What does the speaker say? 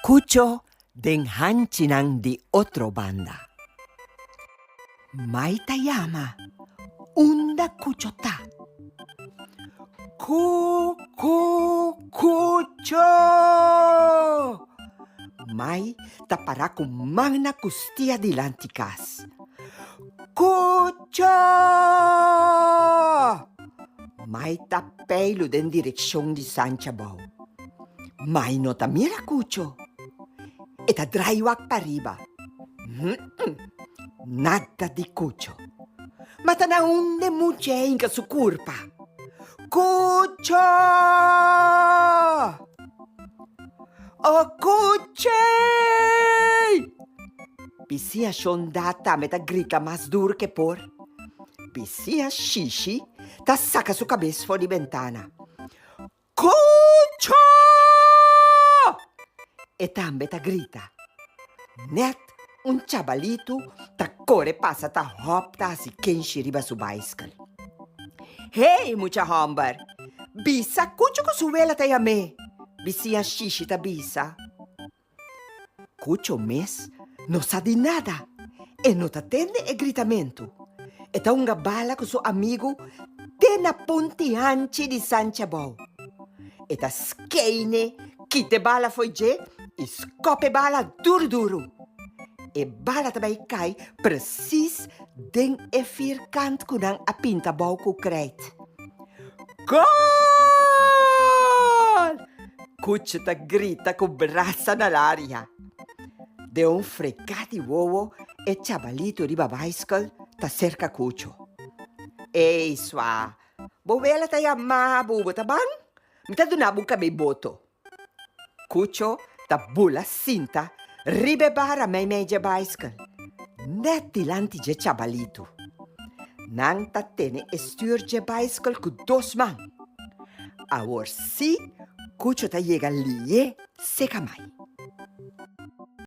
Cucho den hanchinang di otro banda. Maitayama, unda cuchota. Cucho! Mai tapara con magna custia di lanticas. Cucho! Mai tappeilo den direzione di San Chabau. Mai nota mira Cucho. E ta draiwak pariba. Nada di Cucho. Ma ta na unde muchenka su curpa. Cucho! Oh, Cucci! Pisia shondata meta grica mas dur che por. Pisia shishi ta saca su cabeza fuori ventana. Cucho! E tambe ta grita. Net un chabalito ta corre passa ta hop ta si kenshi riba su bicycle. Hey, mucha hombar! Bisa Cucho con su vela ta me. Bisia shishi ta bisa. Cucho mes non sa di nada e non t'attende e gritamento. E ta unga bala con suo amico tena punti anci di San Chabau. E ta scheine chi te bala foi je e scope bala duro. E bala tabai kai precies den e vierkant kunang a pinta bau ku kreit. Gol! Cuccio ta grita con braccia nell'aria. De un freccati uovo e chabalito riba bicycle ta cerca Cuccio. Ehi, sua, bovela ta yamma bubo ta bang? Mi ta donabu ka boto. Cuccio ta bula sinta ribe bara mai meja bicycle. Netti lantige chabalito. Nang ta tene e sturge bicycle cu dos man. Awor si, Cuccio ta llega lì e seca mai.